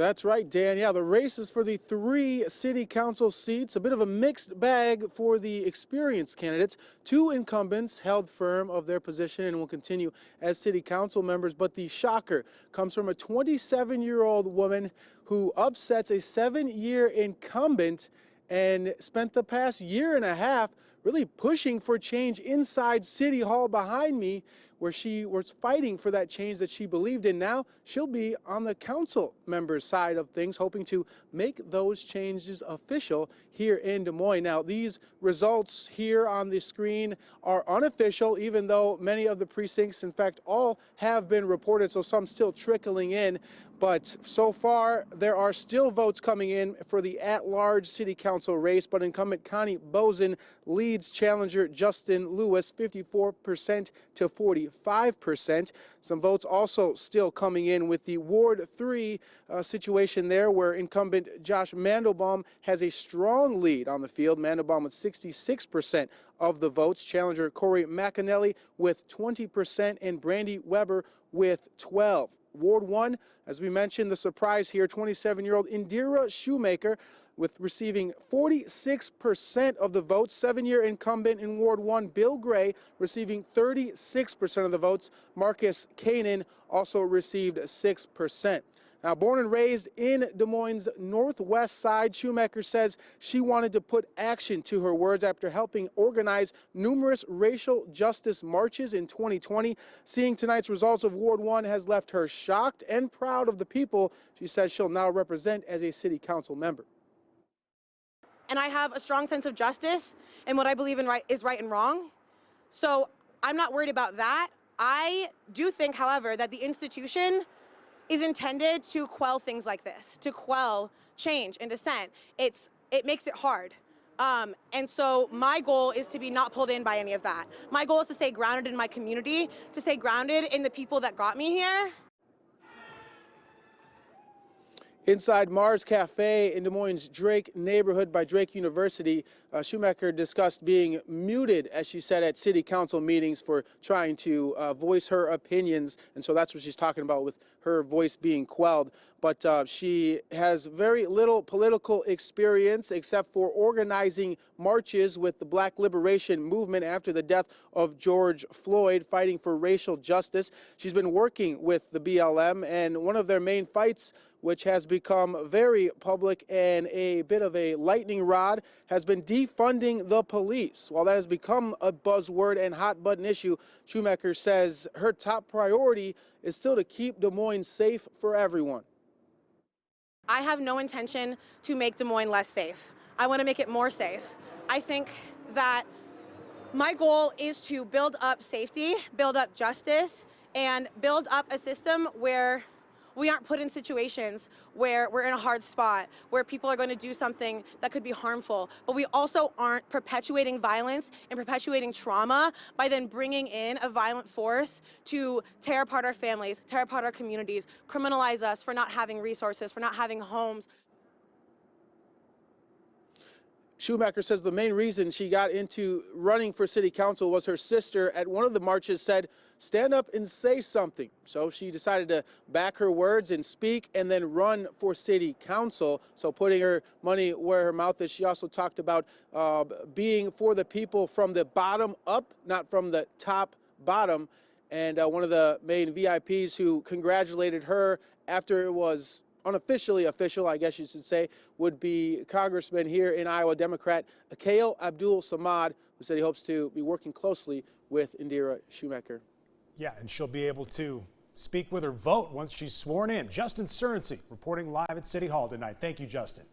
That's right, Dan. Yeah, the race is for the 3 city council seats. A bit of a mixed bag for the experienced candidates. 2 incumbents held firm of their position and will continue as city council members. But the shocker comes from a 27-year-old woman who upsets a 7-year incumbent and spent the past year and a half really pushing for change inside City Hall behind me, where she was fighting for that change that she believed in. Now she'll be on the council members' side of things, hoping to make those changes official here in Des Moines. Now, these results here on the screen are unofficial, even though many of the precincts, in fact, all have been reported, so some still trickling in. But so far, there are still votes coming in for the at-large city council race, but incumbent Connie Boesen leads challenger Justin Lewis 54% to 45%. Some votes also still coming in with the Ward 3 situation there, where incumbent Josh Mandelbaum has a strong lead on the field. Mandelbaum with 66% of the votes. Challenger Corey McAnally with 20% and Brandy Weber with 12%. Ward 1, as we mentioned, the surprise here, 27-year-old Indira Shoemaker with receiving 46% of the votes. 7-year incumbent in Ward 1, Bill Gray, receiving 36% of the votes. Marcus Kanan also received 6%. Now, born and raised in Des Moines' northwest side, Shoemaker says she wanted to put action to her words after helping organize numerous racial justice marches in 2020. Seeing tonight's results of Ward 1 has left her shocked and proud of the people she says she'll now represent as a city council member. And I have a strong sense of justice and what I believe in is right and wrong. So I'm not worried about that. I do think, however, that the institution is intended to quell things like this, to quell change and dissent. It makes it hard. And so my goal is to be not pulled in by any of that. My goal is to stay grounded in my community, to stay grounded in the people that got me here. Inside Mars Cafe in Des Moines' Drake neighborhood by Drake University, Shoemaker discussed being muted, as she said, at city council meetings for trying to voice her opinions. And so that's what she's talking about with her voice being quelled. But she has very little political experience except for organizing marches with the Black Liberation Movement after the death of George Floyd, fighting for racial justice. She's been working with the BLM, and one of their main fights, which has become very public and a bit of a lightning rod, has been defunding the police. While that has become a buzzword and hot button issue, Shoemaker says her top priority is still to keep Des Moines safe for everyone. I have no intention to make Des Moines less safe. I want to make it more safe. I think that my goal is to build up safety, build up justice, and build up a system where we aren't put in situations where we're in a hard spot, where people are going to do something that could be harmful, but we also aren't perpetuating violence and perpetuating trauma by then bringing in a violent force to tear apart our families, tear apart our communities, criminalize us for not having resources, for not having homes. Shoemaker says the main reason she got into running for city council was her sister at one of the marches said, "Stand up and say something." So she decided to back her words and speak and then run for city council. So putting her money where her mouth is. She also talked about being for the people from the bottom up, not from the top bottom. And one of the main VIPs who congratulated her after it was unofficially official, I guess you should say, would be Congressman here in Iowa, Democrat Akil Abdul Samad, who said he hopes to be working closely with Indira Shoemaker. Yeah, and she'll be able to speak with her vote once she's sworn in. Justin Surrency reporting live at City Hall tonight. Thank you, Justin.